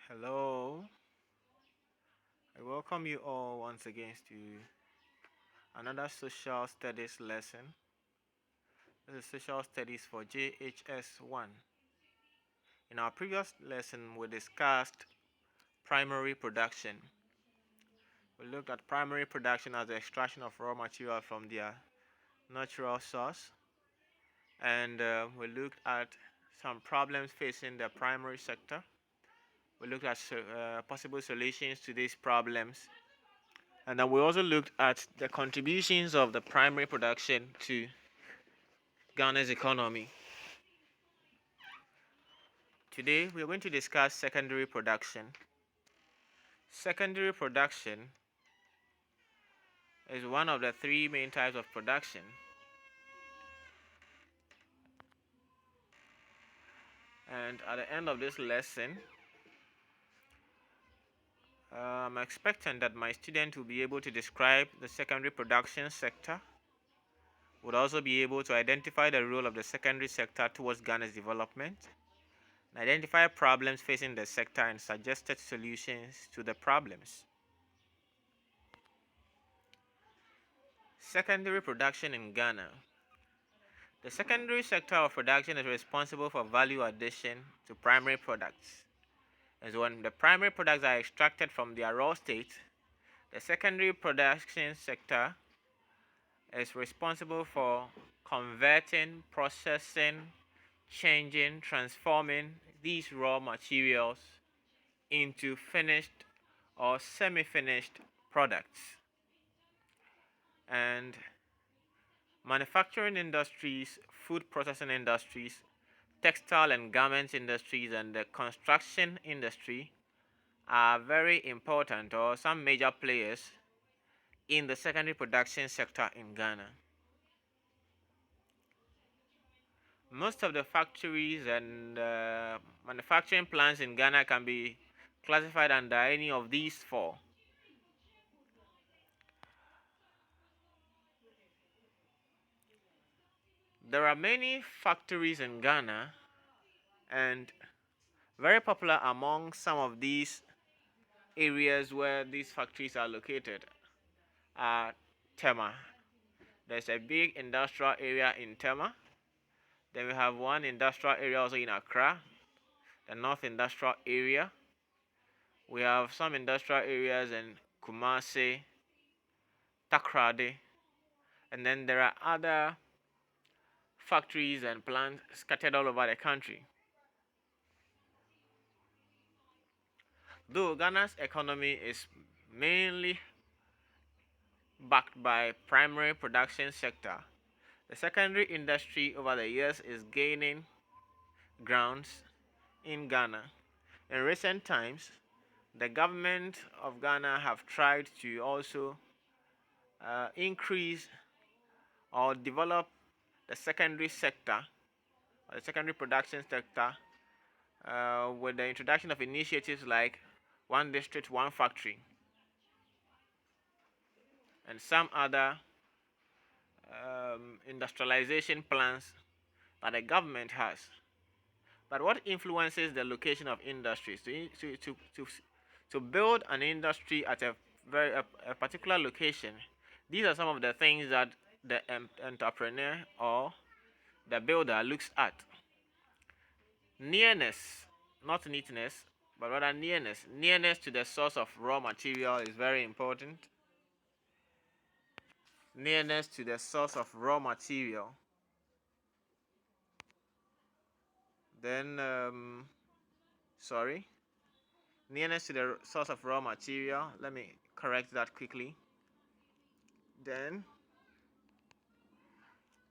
Hello, I welcome you all once again to another social studies lesson. This is social studies for JHS 1. In our previous lesson, we discussed primary production. We looked at primary production as the extraction of raw material from their natural source, and we looked at some problems facing the primary sector. We looked at possible solutions to these problems, and then we also looked at the contributions of the primary production to Ghana's economy. Today we are going to discuss secondary production. Secondary production is one of the three main types of production. And at the end of this lesson, I'm expecting that my student will be able to describe the secondary production sector, would also be able to identify the role of the secondary sector towards Ghana's development, and identify problems facing the sector and suggested solutions to the problems. Secondary production in Ghana. The secondary sector of production is responsible for value addition to primary products. And so when the primary products are extracted from their raw state, the secondary production sector is responsible for converting, processing, changing, transforming these raw materials into finished or semi-finished products. And manufacturing industries, food processing industries, textile and garments industries, and the construction industry are very important, or some major players in the secondary production sector in Ghana. Most of the factories and manufacturing plants in Ghana can be classified under any of these four. There are many factories in Ghana, and very popular among some of these areas where these factories are located are Tema. There's a big industrial area in Tema. Then we have one industrial area also in Accra, the North Industrial Area. We have some industrial areas in Kumasi, Takrady, and then there are other factories and plants scattered all over the country. Though Ghana's economy is mainly backed by primary production sector, the secondary industry over the years is gaining grounds in Ghana. In recent times, the government of Ghana have tried to also increase or develop the secondary sector, or the secondary production sector, with the introduction of initiatives like One District, One Factory, and some other industrialization plans that the government has. But what influences the location of industries to build an industry at a particular location? These are some of the things that the entrepreneur or the builder looks at. Nearness, not neatness, but rather nearness. Nearness to the source of raw material is very important. Nearness to the source of raw material. Then, sorry, nearness to the source of raw material. Let me correct that quickly. Then,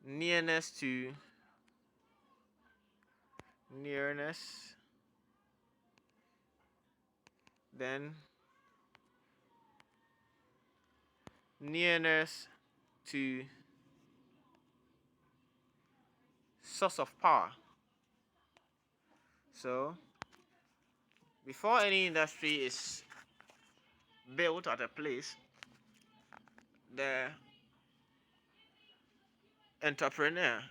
nearness to nearness. Then, nearness to source of power. So, before any industry is built at a place, the entrepreneur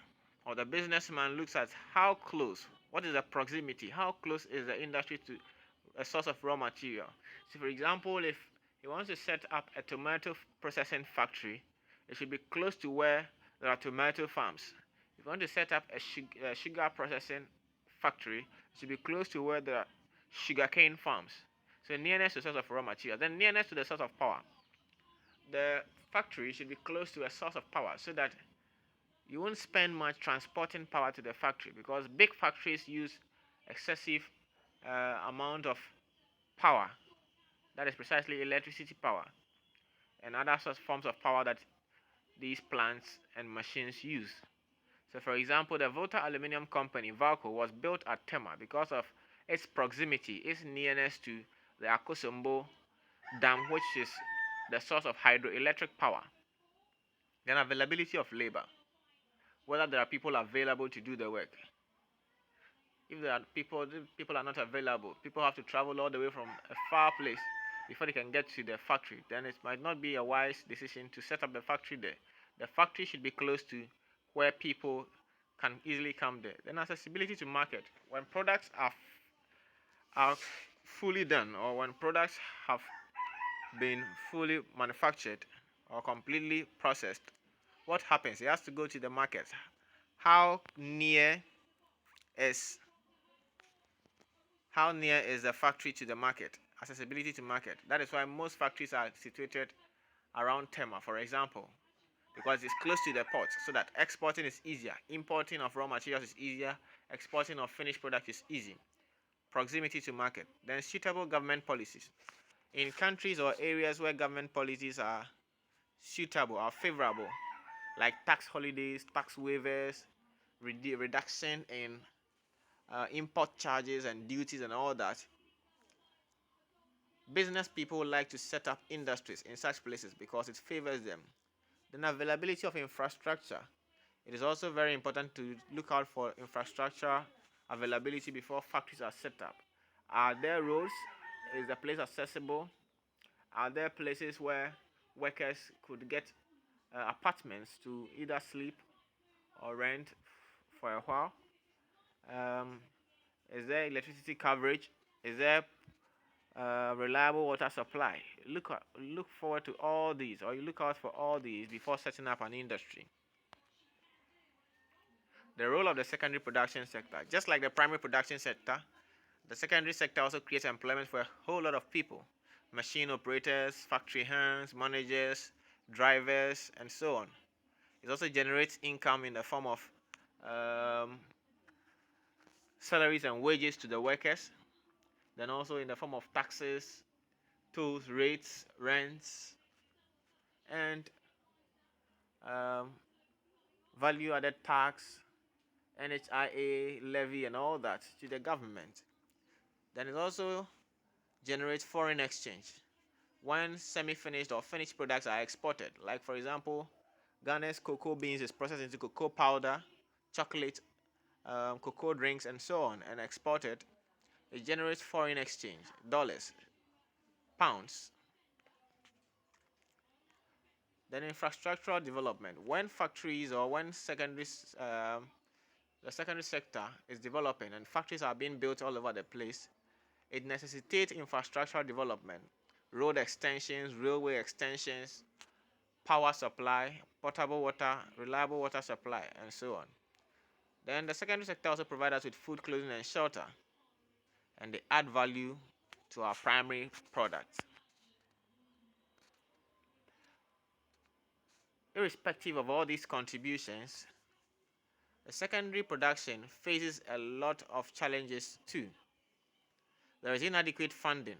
or the businessman looks at how close, what is the proximity, how close is the industry to a source of raw material. So, for example, if he wants to set up a tomato processing factory, it should be close to where there are tomato farms. If you want to set up a sugar processing factory, it should be close to where there are sugarcane farms. So, nearness to the source of raw material. Then, nearness to the source of power. The factory should be close to a source of power so that you won't spend much transporting power to the factory, because big factories use excessive amount of power, that is precisely electricity power and other such forms of power that these plants and machines use. So, for example, the Volta Aluminium Company, Valco, was built at Tema because of its proximity, its nearness to the Akosombo Dam, which is the source of hydroelectric power. Then availability of labor, whether there are people available to do the work. If there are people are not available, people have to travel all the way from a far place before they can get to the factory, then it might not be a wise decision to set up the factory there. The factory should be close to where people can easily come there. Then accessibility to market. When products are fully done, or when products have been fully manufactured or completely processed, what happens? It has to go to the market. How near is how near is the factory to the market? Accessibility to market. That is why most factories are situated around Tema, for example, because it's close to the port, so that exporting is easier, importing of raw materials is easier, exporting of finished product is easy. Proximity to market. Then suitable government policies. In countries or areas where government policies are suitable, are favorable, like tax holidays, tax waivers, reduction in import charges and duties and all that, business people like to set up industries in such places because it favors them. Then availability of infrastructure. It is also very important to look out for infrastructure availability before factories are set up. Are there roads? Is the place accessible? Are there places where workers could get apartments to either sleep or rent for a while? Is there electricity coverage? Is there reliable water supply? Look forward to all these, or you look out for all these before setting up an industry. The role of the secondary production sector. Just like the primary production sector, the secondary sector also creates employment for a whole lot of people: machine operators, factory hands, managers, drivers, and so on. It also generates income in the form of um, salaries and wages to the workers, then also in the form of taxes, tolls, rates, rents, and um, value added tax, NHIA levy, and all that to the government. Then it also generates foreign exchange when semi-finished or finished products are exported. Like, for example, Ghana's cocoa beans is processed into cocoa powder, chocolate, cocoa drinks, and so on, and exported. It generates foreign exchange, dollars, pounds. Then infrastructural development. When factories or when the secondary sector is developing and factories are being built all over the place, it necessitates infrastructural development, road extensions, railway extensions, power supply, potable water, reliable water supply, and so on. Then the secondary sector also provides us with food, clothing, and shelter, and they add value to our primary products. Irrespective of all these contributions, the secondary production faces a lot of challenges too. There is inadequate funding.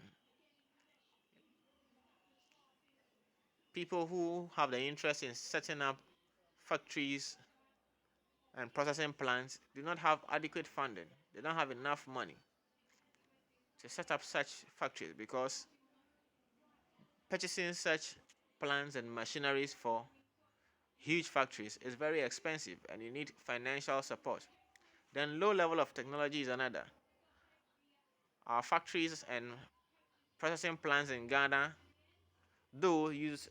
People who have the interest in setting up factories and processing plants do not have adequate funding. They don't have enough money to set up such factories, because purchasing such plants and machineries for huge factories is very expensive and you need financial support. Then low level of technology is another. Our factories and processing plants in Ghana, though use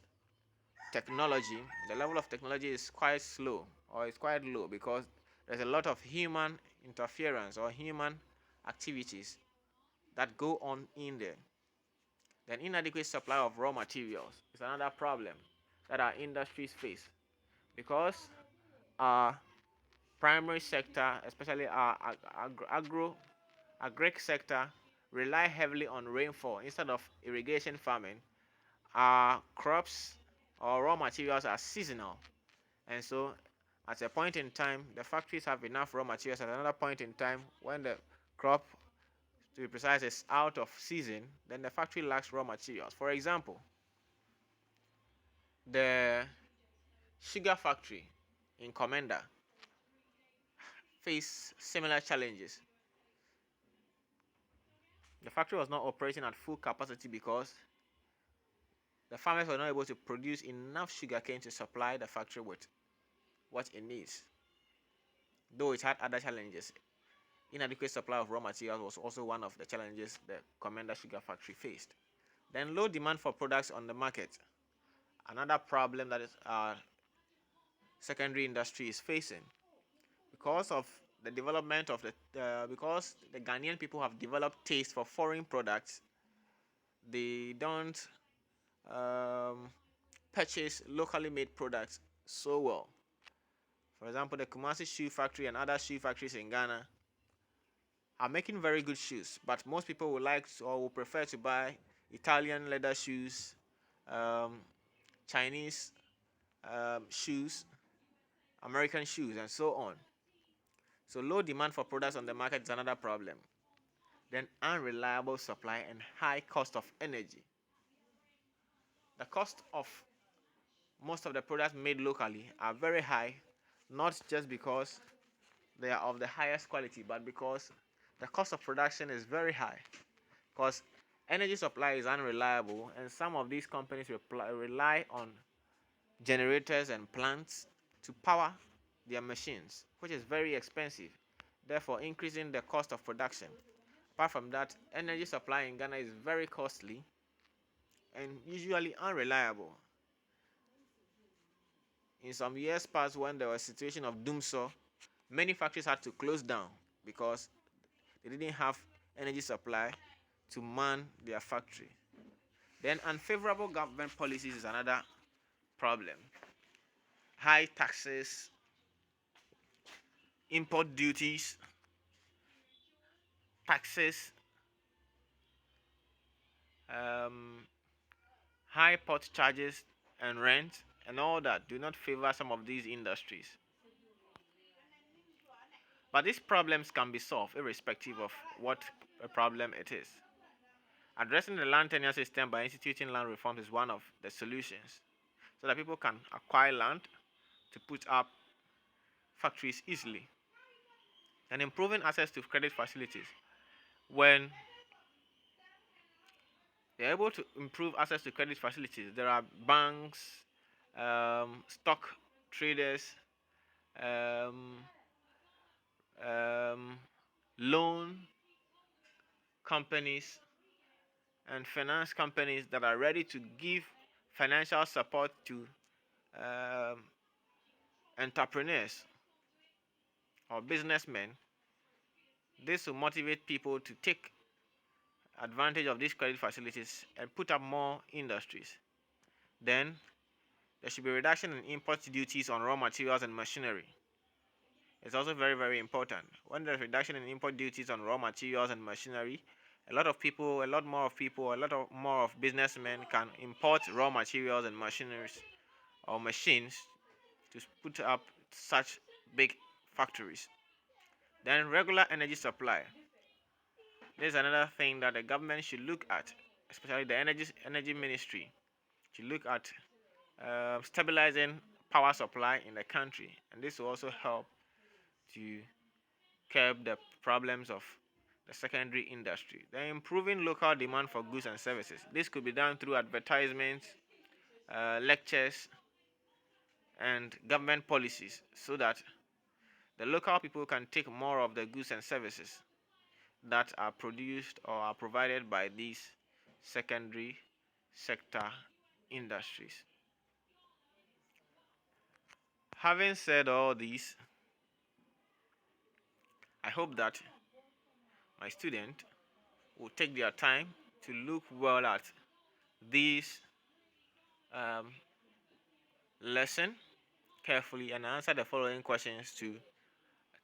technology, the level of technology is quite slow, or it's quite low, because there's a lot of human interference or human activities that go on in there. Then inadequate supply of raw materials is another problem that our industries face, because our primary sector, especially our agric sector, rely heavily on rainfall instead of irrigation farming. Our crops or raw materials are seasonal, and so at a point in time the factories have enough raw materials. At another point in time, when the crop, to be precise, is out of season, then the factory lacks raw materials. For example, the sugar factory in Komenda face similar challenges. The factory was not operating at full capacity because the farmers were not able to produce enough sugarcane to supply the factory with what it needs. Though it had other challenges, inadequate supply of raw materials was also one of the challenges the Komenda Sugar Factory faced. Then low demand for products on the market, another problem that is our secondary industry is facing, because of the development of because the Ghanaian people have developed taste for foreign products. They don't um, purchase locally made products so well. For example, the Kumasi Shoe Factory and other shoe factories in Ghana are making very good shoes, but most people would like to, or would prefer to buy Italian leather shoes, um, Chinese shoes, American shoes, and so on. So low demand for products on the market is another problem. Then unreliable supply and high cost of energy. The cost of most of the products made locally are very high, not just because they are of the highest quality, but because the cost of production is very high. Because energy supply is unreliable, and some of these companies rely on generators and plants to power their machines, which is very expensive, therefore increasing the cost of production. Apart from that, energy supply in Ghana is very costly and usually unreliable. In some years past, when there was a situation of doomsday, many factories had to close down because they didn't have energy supply to man their factory. Then unfavorable government policies is another problem. High taxes, import duties, taxes, um, high port charges and rent, and all that do not favor some of these industries. But these problems can be solved irrespective of what a problem it is. Addressing the land tenure system by instituting land reforms is one of the solutions, so that people can acquire land to put up factories easily. And improving access to credit facilities. When they're able to improve access to credit facilities, there are banks, stock traders, um, um, loan companies, and finance companies that are ready to give financial support to um, entrepreneurs or businessmen. This will motivate people to take advantage of these credit facilities and put up more industries. Then there should be a reduction in import duties on raw materials and machinery. It's also very, very important. When there's reduction in import duties on raw materials and machinery, a lot more of businessmen can import raw materials and machineries or machines to put up such big factories. Then regular energy supply. This is another thing that the government should look at, especially the energy ministry should look at stabilizing power supply in the country, and this will also help to curb the problems of the secondary industry. Then improving local demand for goods and services. This could be done through advertisements, lectures, and government policies, so that the local people can take more of the goods and services that are produced or are provided by these secondary sector industries. Having said all this, I hope that my student will take their time to look well at these lesson carefully and answer the following questions to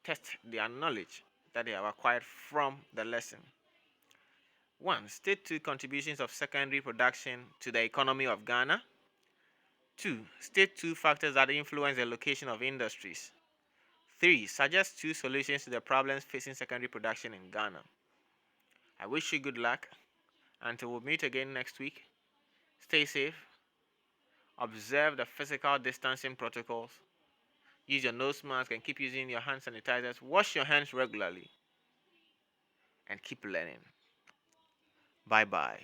test their knowledge that they have acquired from the lesson. 1. State 2 contributions of secondary production to the economy of Ghana. 2. State 2 factors that influence the location of industries. 3. Suggest 2 solutions to the problems facing secondary production in Ghana. I wish you good luck. Until we meet again next week, stay safe, observe the physical distancing protocols, use your nose mask and keep using your hand sanitizers, wash your hands regularly, and keep learning. Bye-bye.